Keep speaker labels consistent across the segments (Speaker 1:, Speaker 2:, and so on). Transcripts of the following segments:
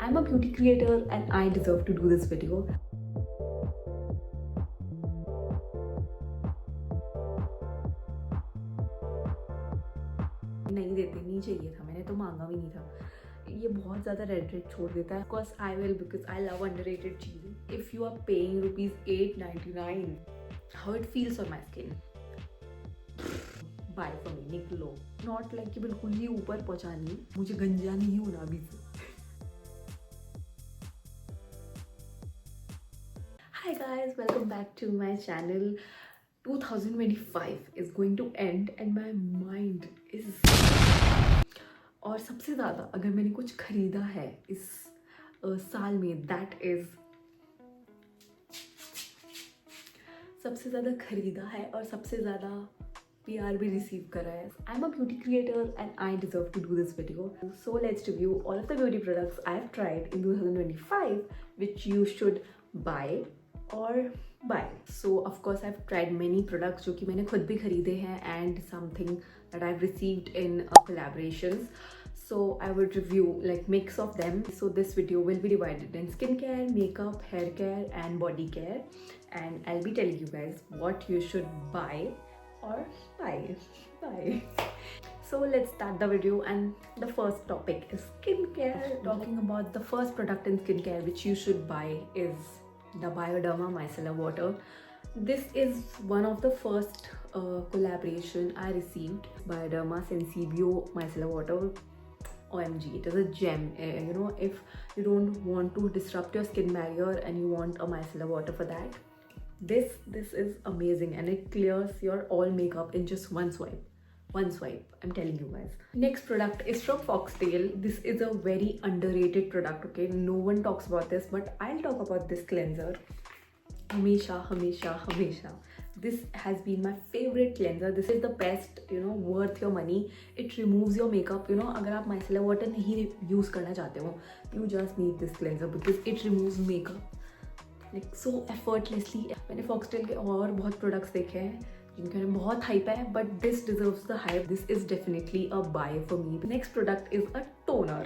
Speaker 1: I'm a beauty creator and I deserve to do this video. नहीं देते, नहीं चाहिए था, मैंने तो मांगा भी नहीं था. ये बहुत ज़्यादा रेड छोड़ देता है. Of course I will because I love underrated चीज़ें. If you are paying ₹8.99, how it feels on my skin. Buy for me, निकलो. Not like कि बिल्कुल ही ऊपर पहुँचानी, मुझे गंजा नहीं होना अभी से. Hi guys, welcome back to my channel. 2025 is going to end and my mind is... और सबसे ज़्यादा अगर मैंने कुछ खरीदा है इस साल में, that is सबसे ज़्यादा खरीदा है और सबसे ज़्यादा PR भी रिसीव करा है. I'm a beauty creator and I deserve to do this video. So let's review all of the beauty products I've tried in 2025 which you should buy or buy. So of course I've tried many products जो कि मैंने खुद भी खरीदे हैं and something that I've received in collaborations. So I will review like mix of them. So this video will be divided in skincare, makeup, hair care and body care, and I'll be telling you guys what you should buy or buy. So let's start the video, and the first topic is skincare. Talking about the first product in skincare which you should buy is the Bioderma Micellar Water. This is one of the first collaboration I received. Bioderma Sensibio Micellar Water. OMG, it is a gem. You know, if you don't want to disrupt your skin barrier and you want a micellar water for that, this is amazing, and it clears your all makeup in just one swipe. I'm telling you guys. Next product is from Foxtail. This is a very underrated product, okay? No one talks about this, but I'll talk about this cleanser. Hamesha. This has been my favorite cleanser. This is the best, you know, worth your money. It removes your makeup. You know, अगर आप micellar water नहीं use करना चाहते हो, you just need this cleanser because it removes makeup like so effortlessly. मैंने Foxtail के और बहुत products देखे हैं जिनके बारे में बहुत hype है, but this deserves the hype. This is definitely a buy for me. The next product is a toner.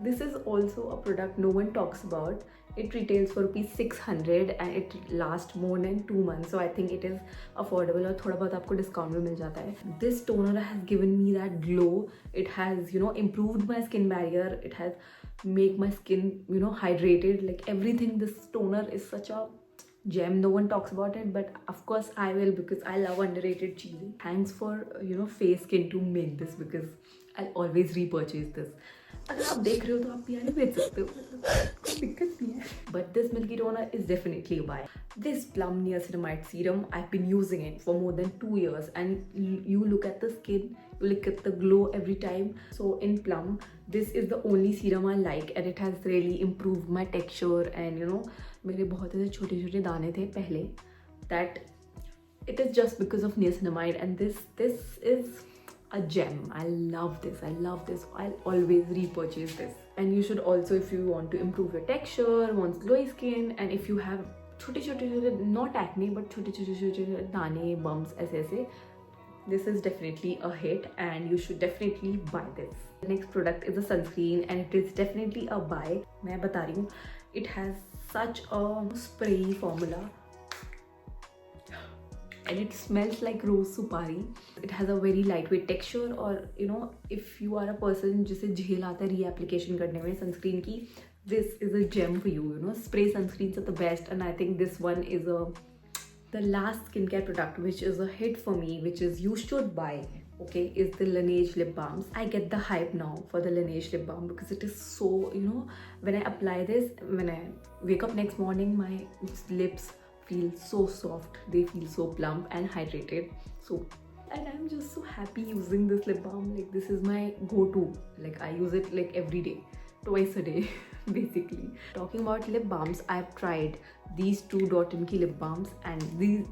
Speaker 1: This is also a product no one talks about. It retails for ₹600 and it lasts more than 2 months. So I think it is affordable और थोड़ा बहुत आपको discount भी मिल जाता है. This toner has given me that glow. It has, you know, improved my skin barrier. It has make my skin, you know, hydrated. Like everything, this toner is such a gem. No one talks about it, but of course I will because I love underrated cheesy. Thanks for, you know, Face Skin to make this because I'll always repurchase this. अगर आप देख रहे हो तो आप भी आने बेच सकते हो, कोई दिक्कत नहीं है. But this milky toner is definitely a buy. This Plum Niacinamide serum, I've been using it for more than 2 years, and you look at the skin, you look at the glow every time. So in Plum, this is the only serum I like, and it has really improved my texture. And you know, मेरे बहुत ऐसे छोटे दाने थे पहले. That it is just because of niacinamide, and this is a gem. I love this. I'll always repurchase this. And you should also, if you want to improve your texture, want glowy skin, and if you have छोटे not acne but छोटे दाने, bumps ऐसे, this is definitely a hit and you should definitely buy this. The next product is a sunscreen and it is definitely a buy. मैं बता रही हूँ, it has such a spray formula and it smells like rose supari. It has a very lightweight texture, or you know, if you are a person जिसे झेल आता है reapplication करने में sunscreen की, this is a gem for you. You know, spray sunscreens are the best, and I think this one is the last skincare product which is a hit for me, which is you should buy. Okay, is the Laneige lip balms. I get the hype now for the Laneige lip balm because it is so, you know, when I apply this, when I wake up next morning, my lips feel so soft, they feel so plump and hydrated. So, and I'm just so happy using this lip balm. Like this is my go-to. Like I use it like every day, twice a day basically. Talking about lip balms, I've tried these two Dot & Key lip balms, and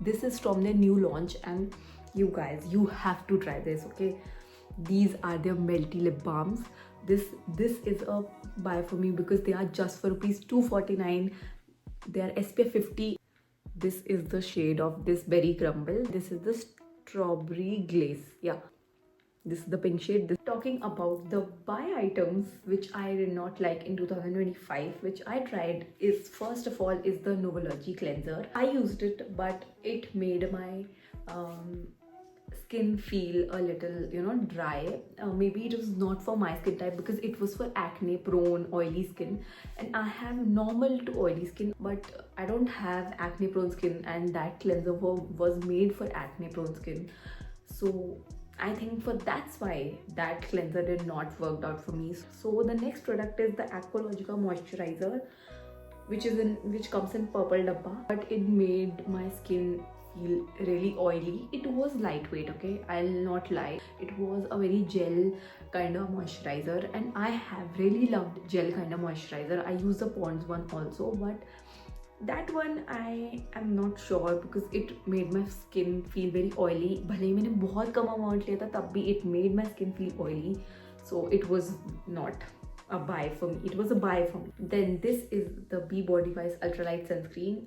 Speaker 1: this is from their new launch, and you guys, you have to try this. Okay, these are their melty lip balms. This is a buy for me because they are just for ₹249. They are SPF 50. This is the shade of this berry crumble. This is the strawberry glaze. Yeah, This is the pink shade. Talking about the buy items which I did not like in 2025, which I tried, is first of all is the Novology cleanser. I used it, but it made my skin feel a little, dry. Maybe it was not for my skin type because it was for acne prone oily skin, and I have normal to oily skin, but I don't have acne prone skin, and that cleanser was made for acne prone skin. So I think that's why that cleanser did not work out for me. So the next product is the Aqualogica moisturizer, which comes in purple dabba, but it made my skin feel really oily. It was lightweight, okay, I'll not lie. It was a very gel kind of moisturizer, and I have really loved gel kind of moisturizer. I use the Pond's one also, but that one I am not sure because it made my skin feel very oily. भले ही मैंने बहुत कम amount लिया था, तब भी it made my skin feel oily. So it was not a buy for me. It was a buy for me. Then this is the Be Body Wise Ultralight Sunscreen.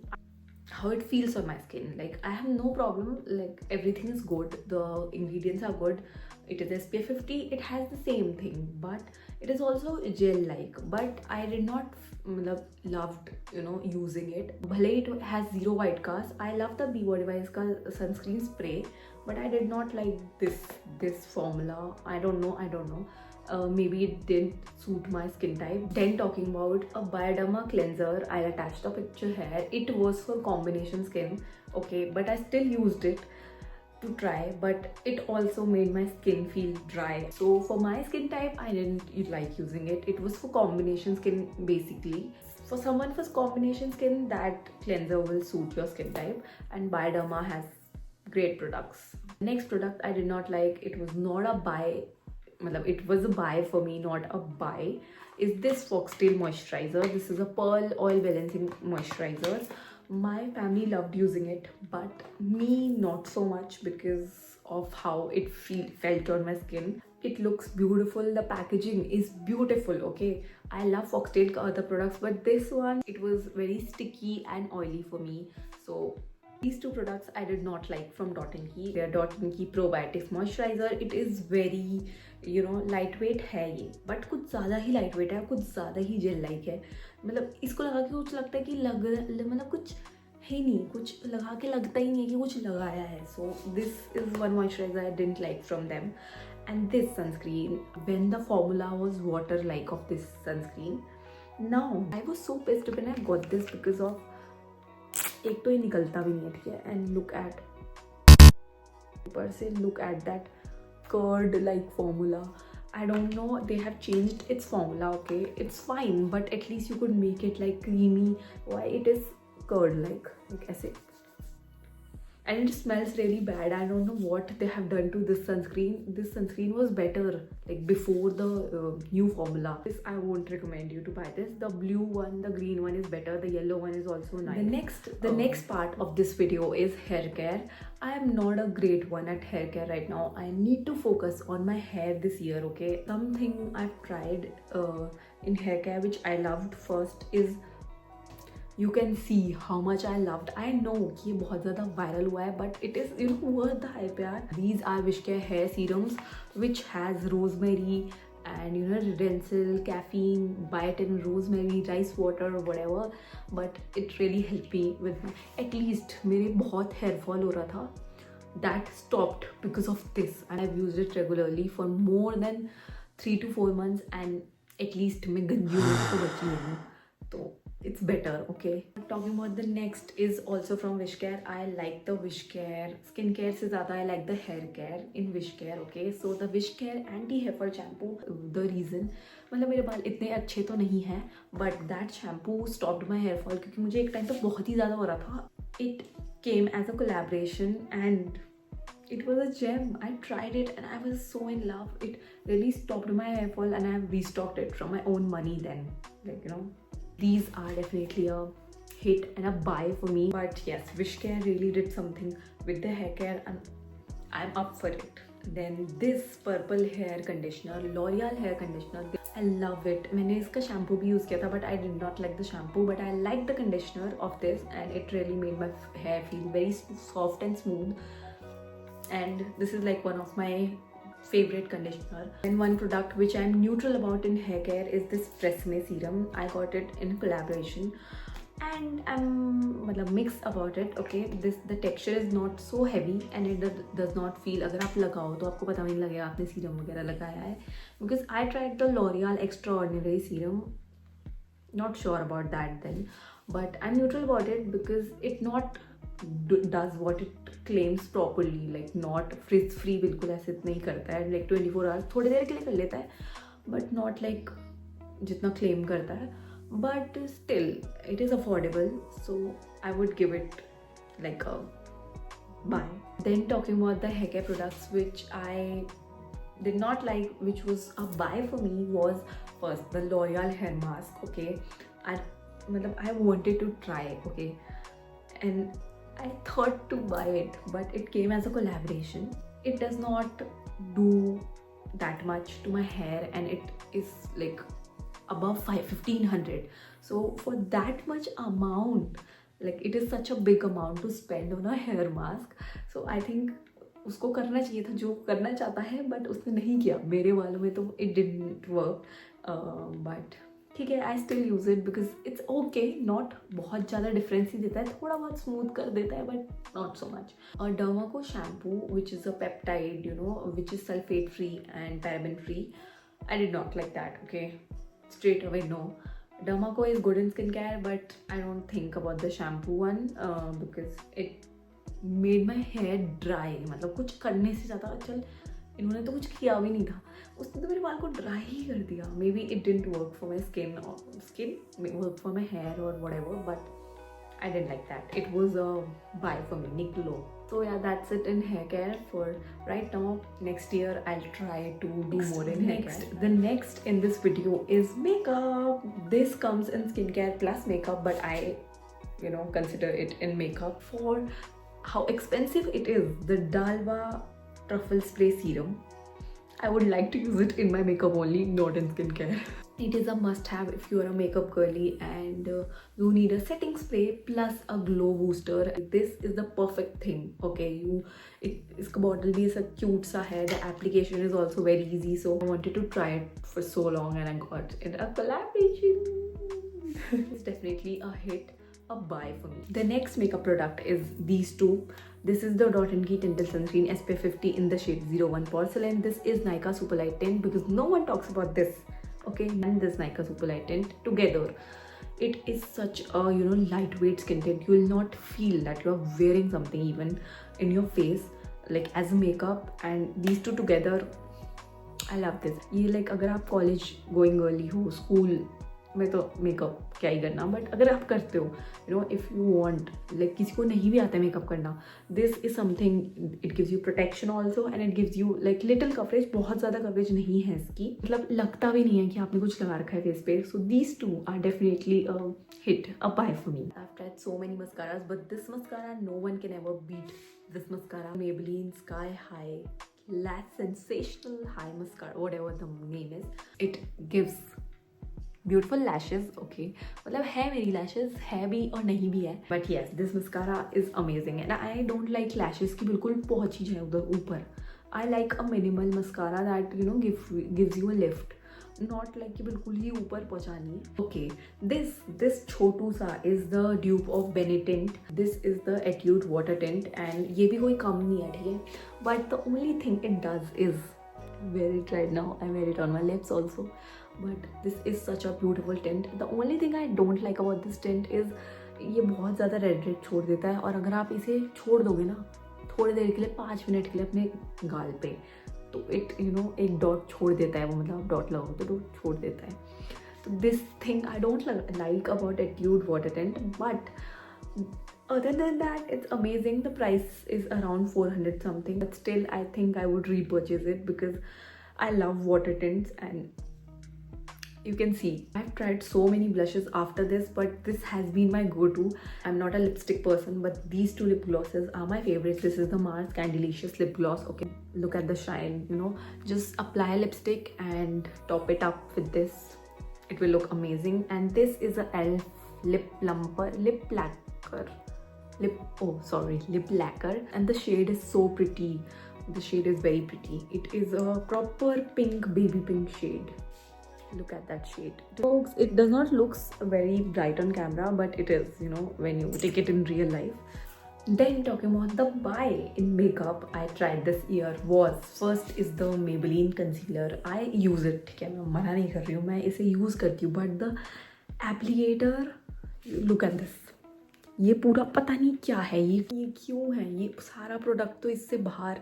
Speaker 1: How it feels on my skin, like I have no problem, like everything is good, the ingredients are good, it is SPF 50, it has the same thing, but it is also gel like. But I did not loved using it. Bhale it has zero white cast. I love the Be Body Wise ka sunscreen spray, but I did not like this formula. I don't know. Maybe it didn't suit my skin type. Then talking about a Bioderma cleanser, I'll attach the picture here. It was for combination skin, okay, but I still used it to try, but it also made my skin feel dry. So for my skin type, I didn't like using it. It was for combination skin basically. For someone for combination skin, that cleanser will suit your skin type, and Bioderma has great products. Next product I did not like, it was not a buy, it was a buy for me, not a buy, is this Foxtail moisturizer. This is a pearl oil balancing moisturizer. My family loved using it, but me not so much because of how it felt on my skin. It looks beautiful, the packaging is beautiful, okay. I love Foxtail other products, but this one, it was very sticky and oily for me. So these two products I did not like from Dot & Key. Their Dot & Key Probiotics Moisturizer. It is very, lightweight है ये, but कुछ ज़्यादा ही lightweight है, कुछ ज़्यादा ही gel like है. मतलब इसको लगा के कुछ लगता है कि मतलब कुछ है नहीं, कुछ लगा के लगता ही नहीं है कि कुछ लगाया है. So this is one moisturizer I didn't like from them. And this sunscreen, when the formula was water like of this sunscreen, now I was so pissed when I got this because of एक तो ये निकलता भी नहीं है, ठीक है. And look at ऊपर से, look at that curd like formula. I don't know, they have changed its formula, okay, it's fine, but at least you could make it like creamy. Why it is curd like ऐसे, and it smells really bad. I don't know what they have done to this sunscreen. This sunscreen was better like before the new formula. This I won't recommend you to buy this. The blue one, the green one is better. The yellow one is also nice. The next part of this video is hair care. I am not a great one at hair care right now. I need to focus on my hair this year, okay. Something I've tried in hair care which I loved first is, you can see how much I loved. I know कि ये बहुत ज़्यादा viral हुआ है, but it is worth the hype यार. These are Wishcare hair serums which has rosemary and Rensil, caffeine, biotin, rosemary, rice water or whatever. But it really helped me with at least मेरे बहुत hair fall हो रहा था. That stopped because of this, and I've used it regularly for more than 3 to 4 months, and at least मैं गंजी होने से बची हूँ. तो it's better, okay. Talking about the next is also from Wishcare. I like the Wishcare skincare से ज़्यादा I like the hair care in Wishcare, okay. So the Wishcare anti hair fall shampoo, the reason, मतलब मेरे बाल इतने अच्छे तो नहीं हैं, but that shampoo stopped my hair fall क्योंकि मुझे एक टाइम तो बहुत ही ज़्यादा हो रहा था. It came as a collaboration and it was a gem. I tried it and I was so in love. It really stopped my hair fall and I have restocked it from my own money then, like These are definitely a hit and a buy for me. But yes, Wishcare really did something with the hair care and I'm up for it. Then this purple hair conditioner, L'Oreal hair conditioner, I love it. मैंने इसका shampoo भी use किया था, but I did not like the shampoo, but I liked the conditioner of this and it really made my hair feel very soft and smooth. And this is like one of my favorite conditioner. And one product which I'm neutral about in hair care is this Tresemme serum. I got it in collaboration and I'm mixed about it. Okay, the texture is not so heavy and it does not feel, अगर आप लगाओ तो आपको पता नहीं लगेगा आपने serum वगैरह लगाया है. Because I tried the L'Oreal Extraordinary serum, not sure about that then, but I'm neutral about it because it not does what it claims properly, like not frizz free, बिल्कुल ऐसे नहीं करता है, like 24 hours थोड़ी देर के लिए कर लेता है, but not like जितना claim करता है. But still it is affordable, so I would give it like a buy. Then talking about the hair care products which I did not like, which was a buy for me, was first the L'Oreal hair mask. Okay, I wanted to try, okay, and I thought to buy it, but it came as a collaboration. It does not do that much to my hair and it is like above 1500. So for that much amount, like it is such a big amount to spend on a hair mask. So I think उसको करना चाहिए था जो करना चाहता है, but उसने नहीं किया. मेरे वालों में तो it didn't work, but ठीक है, I still use it because it's okay. Not बहुत ज़्यादा difference ही देता है, थोड़ा बहुत smooth कर देता है, but not so much. और Derma shampoo, which is a peptide, you know, which is sulfate free and paraben free. I did not like that. Okay, straight away no. Derma is good in skincare, but I don't think about the shampoo one because it made my hair dry. मतलब कुछ करने से ज़्यादा, चल इन्होंने तो कुछ किया भी नहीं था, उसने तो मेरे बाल को ड्राई ही कर दिया. Maybe it didn't work for my skin, or skin may work for my hair or whatever, but I didn't like that. It was a buy for me, Niklo. So yeah, that's it in hair care for right now. Next year I'll try to do more in hair care. The next in this video is makeup. This comes in skincare plus makeup, but I, you know, consider it in makeup for how expensive it is. The Dalva Truffle Spray Serum. I would like to use it in my makeup only, not in skincare. It is a must-have if you are a makeup girly and you need a setting spray plus a glow booster. This is the perfect thing. Okay, इसका bottle भी ऐसा cute सा है. The application is also very easy. So I wanted to try it for so long and I got it a collaboration. It's definitely a hit, a buy for me. The next makeup product is these two. This is the Dot & Key Tinted Sunscreen SPF 50 in the shade 01 Porcelain. This is Nykaa Super Light Tint because no one talks about this. Okay, and this Nykaa Super Light Tint together. It is such a, you know, lightweight skin tint. You will not feel that you are wearing something even in your face, like as a makeup. And these two together, I love this. ये like अगर आप college going girly हो, school में तो makeup क्या ही करना, but अगर आप करते हो, you know, if you want, like किसी को नहीं भी आता है मेकअप करना, this is something, it gives you protection also and it gives you like little coverage. बहुत ज़्यादा कवरेज नहीं है इसकी, मतलब लगता भी नहीं है कि आपने कुछ लगा रखा है फेस पे. So these two are definitely a hit, a buy for me. I have tried so many mascaras, but this mascara no one can ever beat this mascara. Maybelline Sky High Lash Sensational High Mascara, whatever the name is. It gives beautiful lashes. Okay, मतलब है मेरी lashes है भी और नहीं भी है, but yes this mascara is amazing. And I don't like lashes की बिल्कुल पहुंची जाए उधर ऊपर. I like a minimal mascara that, you know, gives you a lift, not like कि बिल्कुल ही ऊपर पहुंचानी है. ओके, दिस छोटू सा is the dupe of बेनिटेंट. This is the attitude water tint and ये भी कोई कम नहीं है, ठीक है, but the only thing it does is wear it right now. I wear it on my lips also, but this is such a beautiful tint. The only thing I don't like about this tint is ये बहुत ज़्यादा red छोड़ देता है, और अगर आप इसे छोड़ दोगे ना थोड़ी देर के लिए, 5 मिनट के लिए अपने गाल पे, तो इट, यू नो, एक डॉट छोड़ देता है वो, मतलब आप डॉट लगाओ तो डॉट छोड़ देता है. तो this thing I don't like about Etude water tint, but other than that, it's amazing. The price is around 400 something, but still I think I would repurchase it because I love water tints. And you can see I've tried so many blushes after this, but this has been my go-to. I'm not a lipstick person, but these two lip glosses are my favorites. This is the Mars Candelicious lip gloss. Okay, look at the shine, you know, just apply lipstick and top it up with this. It will look amazing. And this is a ELF lip lacquer, and the shade is so pretty. The shade is very pretty. It is a proper pink, baby pink shade. Look at that shade. Folks, it does not looks very bright on camera, but it is, you know, when you take it in real life. Then talking about the buy in makeup I tried this year was, first is the Maybelline concealer. I use it, ठीक है, मैं मना नहीं कर रही हूँ, मैं इसे यूज़ करती हूँ, but the applicator, look at this, ये पूरा पता नहीं क्या है, ये क्यों है, ये सारा प्रोडक्ट तो इससे बाहर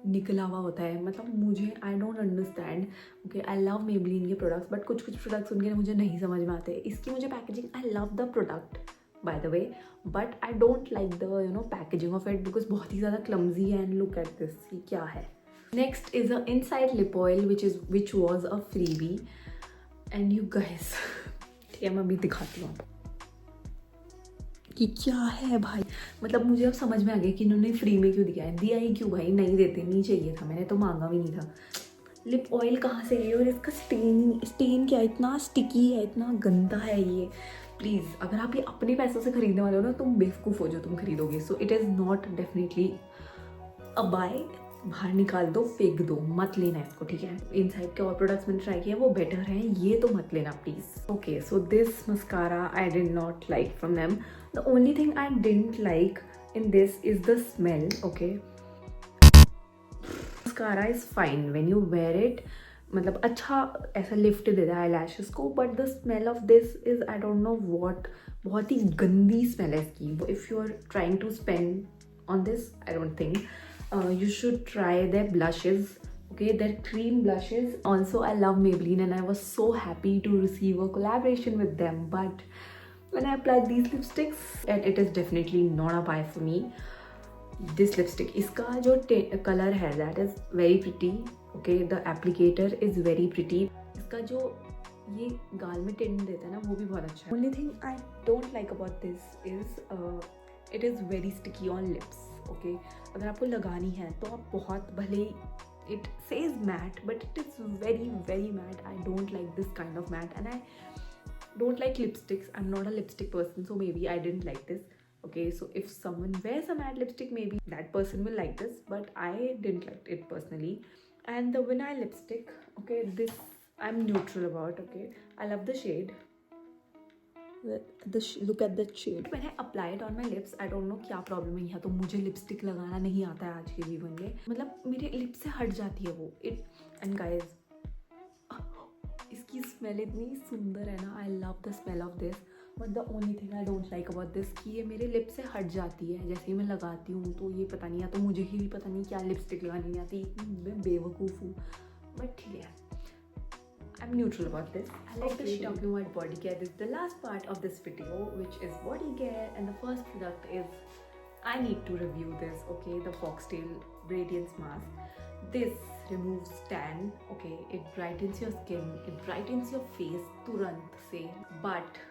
Speaker 1: निकला हुआ होता है. मतलब मुझे I don't understand. Okay, I love Maybelline के प्रोडक्ट्स, बट कुछ प्रोडक्ट्स उनके मुझे नहीं समझ में आते. इसकी मुझे packaging, I love the product by the way, but I don't like the you know packaging of it because बहुत ही ज़्यादा क्लमजी है. एंड लुक एट दिस, ये क्या है. Next is a inside lip oil which was a freebie. And you guys, ठीक है, मैं अभी दिखाती हूँ कि क्या है भाई. मतलब मुझे अब समझ में आ गया कि इन्होंने फ्री में क्यों दिया है. दिया ही क्यों भाई, नहीं देते, नहीं चाहिए था, मैंने तो मांगा भी नहीं था. लिप ऑयल कहाँ से है और इसका स्टेन क्या है, इतना स्टिकी है, इतना गंदा है ये. प्लीज़, अगर आप ये अपने पैसों से खरीदने वाले हो ना, तुम बेवकूफ़ हो जो तुम खरीदोगे. So it is not definitely a buy. बाहर निकाल दो, फेंक दो, मत लेना इसको, ठीक है. इनसाइड के और प्रोडक्ट्स मैंने ट्राई किए, वो बेटर हैं, ये तो मत लेना please. Okay, so this mascara I did not like from them. The only thing I didn't like in this is the smell. Okay, mascara is fine when you wear it, मतलब अच्छा ऐसा lift देता है eyelashes को, but the smell of this is I don't know what. बहुत ही गंदी smell है इसकी. If you are trying to spend on this, I don't think you should try their blushes. Okay, their cream blushes. Also, I love Maybelline and I was so happy to receive a collaboration with them. But when I applied these lipsticks, and it is definitely not a buy for me. This lipstick, इसका जो color है, that is very pretty. Okay, the applicator is very pretty. इसका जो ये गाल में tint देता है ना, वो भी बहुत अच्छा है. Only thing I don't like about this is it is very sticky on lips. Okay, अगर आपको लगानी है तो आप बहुत, भले it says matte but it is very very matte. I don't like this kind of matte and I don't like lipsticks. I am not a lipstick person, so maybe I didn't like this. Okay, so if someone wears a matte lipstick, maybe that person will like this, but I didn't like it personally. And the vinyl lipstick, okay, this I'm neutral about. Okay, I love the shade. Look at that shade. When I apply it on my lips, I don't know क्या problem है. यहाँ तो मुझे lipstick लगाना नहीं आता है आज के जीवन में. मतलब मेरे लिप से हट जाती है वो. एंड गाइज, इसकी स्मेल इतनी सुंदर है ना. I love the smell of this, but the only thing I don't like about this कि ये मेरे लिप से हट जाती है. जैसे ही मैं लगाती हूँ तो ये पता नहीं, या तो मुझे ही पता नहीं क्या लिपस्टिक लगानी नहीं आती. मैं बेवकूफ़ हूँ, बट ठीक है. I'm neutral about this. I like the talking about body care. This is the last part of this video, which is body care, and the first product is, I need to review this. Okay, the Foxtail Radiance Mask. This removes tan. Okay, it brightens your skin, it brightens your face turant se. But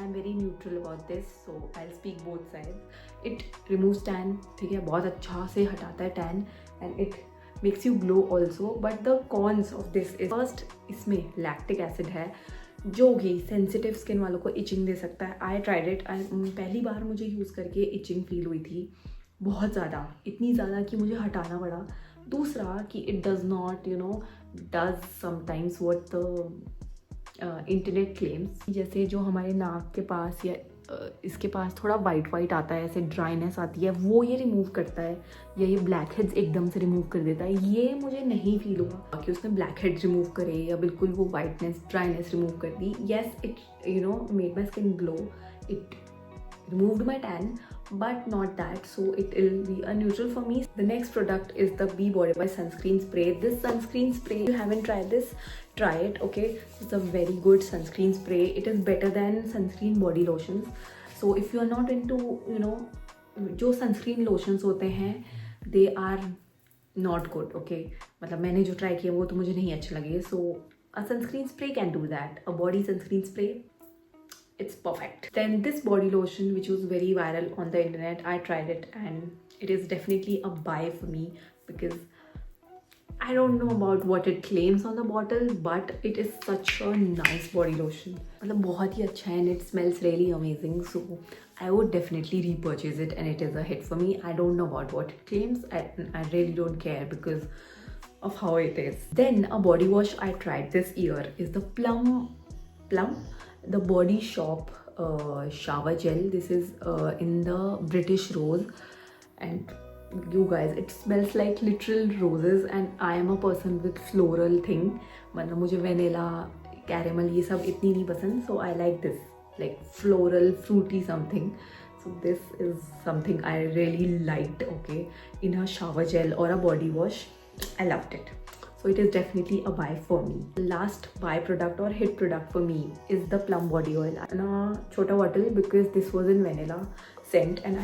Speaker 1: I'm very neutral about this, so I'll speak both sides. It removes tan, ठीक है, बहुत अच्छा से हटाता है tan, and it makes you glow also. But the cons of this is, first, इसमें lactic acid है जो कि सेंसिटिव स्किन वालों को इचिंग दे सकता है. I tried it. पहली बार मुझे यूज़ करके इचिंग फील हुई थी बहुत ज़्यादा, इतनी ज़्यादा कि मुझे हटाना पड़ा. दूसरा कि it does not does sometimes what the internet claims. जैसे जो हमारे नाक के पास या इसके पास थोड़ा वाइट आता है, ऐसे ड्राइनेस आती है, वो ये रिमूव करता है, या ये ब्लैक हेड्स एकदम से रिमूव कर देता है. ये मुझे नहीं फील हुआ कि उसने ब्लैक हेड्स रिमूव करे या बिल्कुल वो वाइटनेस ड्राइनेस रिमूव कर दी. Yes, it made my skin glow, it removed my tan, but not that, so it will be a neutral for me. The next product is the Be Body by sunscreen spray. This sunscreen spray, if you haven't tried this, try it. Okay, it's a very good sunscreen spray. It is better than sunscreen body lotions. So if you are not into जो sunscreen lotions होते हैं, they are not good. Okay, मतलब मैंने जो try किया वो तो मुझे नहीं अच्छे लगे. So a sunscreen spray can do that. A body sunscreen spray, it's perfect. Then this body lotion, which was very viral on the internet, I tried it and it is definitely a buy for me because I don't know about what it claims on the bottle, but it is such a nice body lotion. मतलब बहुत ही अच्छा है and it smells really amazing. So I would definitely repurchase it and it is a hit for me. I don't know about what it claims. I really don't care because of how it is. Then a body wash I tried this year is the the Body Shop shower gel. This is in the British Rose, and you guys, it smells like literal roses and I am a person with floral thing. मतलब मुझे vanilla, caramel ये सब इतनी नहीं पसंद, so I like this like floral fruity something. So this is something I really liked, okay, in a shower gel or a body wash. I loved it. So it is definitely a buy for me. Last buy product or hit product for me is the Plum body oil in a chota bottle because this was in vanilla scent and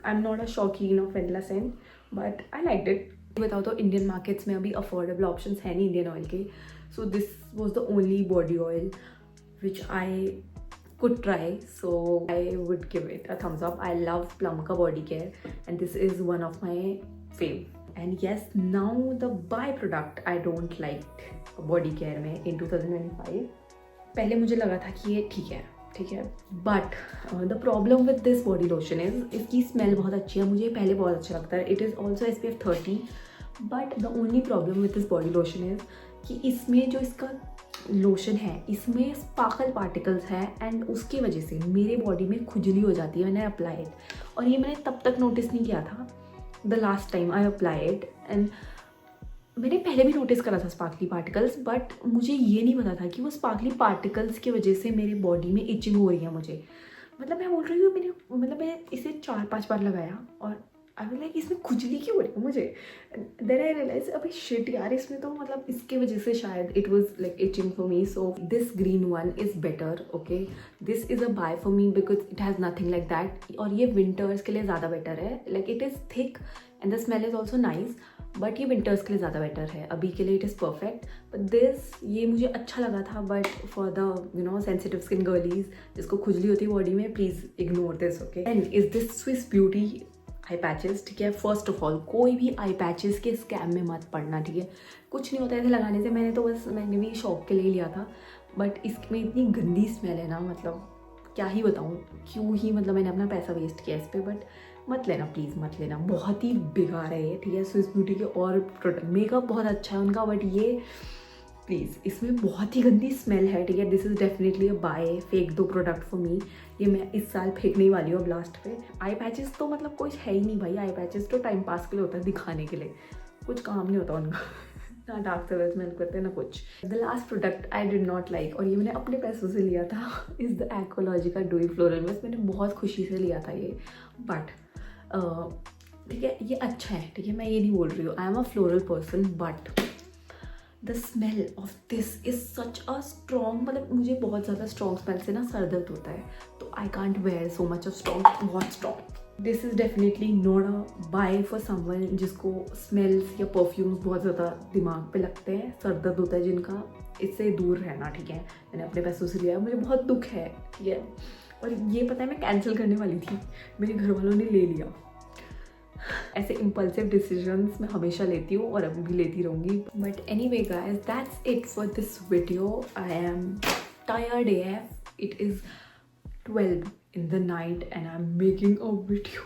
Speaker 1: I'm not a शौकीन of vanilla scent, but I liked it. बताओ तो Indian markets में अभी affordable options है नहीं Indian oil के, so this was the only body oil which I could try, so I would give it a thumbs up. I love Plum का body care and this is one of my fave. And yes, now the byproduct I don't like body care में in 2025. पहले मुझे लगा था कि ये ठीक है, but the problem with this body lotion is इसकी स्मेल बहुत अच्छी है, मुझे पहले बहुत अच्छा लगता है. It is also SPF 30, but the only problem with this body lotion is कि इसमें जो इसका लोशन है इसमें स्पार्कल पार्टिकल्स हैं एंड उसकी वजह से मेरे बॉडी में खुजली हो जाती है मैंने अप्लाई इट. और ये मैंने तब तक नोटिस नहीं किया था the last time I apply it, and मैंने पहले भी नोटिस करा था स्पार्कली पार्टिकल्स, बट मुझे ये नहीं पता था कि वो स्पार्कली पार्टिकल्स की वजह से मेरे बॉडी में इचिंग हो रही है मुझे. मतलब मैं बोल रही हूँ मैंने इसे 4-5 बार लगाया और आई वाज लाइक इसमें खुजली क्यों हो रही है मुझे. देन आई रियलाइज अभी शिट यार, इसमें तो मतलब इसके वजह से शायद it was like itching for me. So this green one is better, okay. This is a buy for me because it has nothing like that. और ये विंटर्स के लिए ज़्यादा बेटर है. Like it is thick and the smell is also nice, but ये winters के लिए ज़्यादा बेटर है. अभी के लिए it is perfect. But this ये मुझे अच्छा लगा था, but for the sensitive skin girlies जिसको खुजली होती है बॉडी में, please ignore this, okay. And is this Swiss Beauty eye patches. ठीक है, फर्स्ट ऑफ ऑल कोई भी आई पैचेस के स्कैम में मत पड़ना, ठीक है. कुछ नहीं होता ऐसे लगाने से. मैंने भी शौक के लिए लिया था, बट इसमें इतनी गंदी स्मेल है ना, मतलब क्या ही बताऊँ, क्यों ही मतलब मैंने अपना पैसा वेस्ट किया इस पर. बट मत लेना प्लीज़, मत लेना, बहुत ही बेकार है ये, ठीक है. स्विस ब्यूटी के और प्रोडक्ट मेकअप बहुत अच्छा है उनका, बट ये प्लीज़ इसमें बहुत ही गंदी स्मेल है, ठीक है. This is definitely a buy. फेंक दो प्रोडक्ट फॉर मी. ये मैं इस साल फेंकने वाली हूँ अब लास्ट पे. आई पैचेस तो मतलब कुछ है ही नहीं भाई. आई पैचेस तो टाइम पास के लिए होता है, दिखाने के लिए, कुछ काम नहीं होता उनका. ना डार्क सर्कल्स मेल्ट करते ना कुछ. The last product I did not like, और ये मैंने अपने पैसों से लिया था, is the Aqualogica डूई floral mist. मैंने बहुत खुशी से लिया था ये, बट ठीक है ये अच्छा है, ठीक है, मैं ये नहीं बोल रही हूँ. I am a floral person, but the smell of this is such a strong, मतलब मुझे बहुत ज़्यादा स्ट्रॉन्ग स्मेल से ना सर दर्द होता है, तो I can't wear so much of strong, बहुत strong. This is definitely not a buy for someone जिसको स्मेल्स या परफ्यूम्स बहुत ज़्यादा दिमाग पे लगते हैं, सर दर्द होता है जिनका. इससे दूर रहना, ठीक है. मैंने अपने पैसों से लिया, मुझे बहुत दुख है, ठीक है. और ये पता है मैं कैंसिल करने वाली थी, मेरे घर वालों ने ले लिया. ऐसे इम्पल्सिव डिसीजंस मैं हमेशा लेती हूँ और अभी भी लेती रहूँगी. But anyway guys, that's it for this video. I am tired AF. It is 12 in the night and I'm making a video.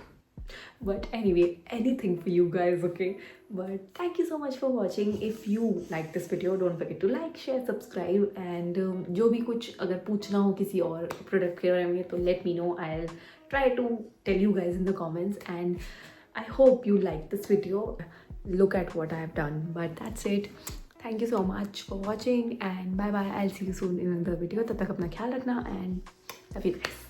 Speaker 1: But anyway, anything for you guys, okay. But thank you so much for watching. If you like this video, don't forget to like, share, subscribe, and जो भी कुछ अगर पूछना हो किसी और product के बारे में तो let me know. I'll try to tell you guys in the comments, and I hope you like this video. Look at what I have done. But that's it. Thank you so much for watching and bye bye. I'll see you soon in another video. तब तक अपना ख्याल रखना and love you guys.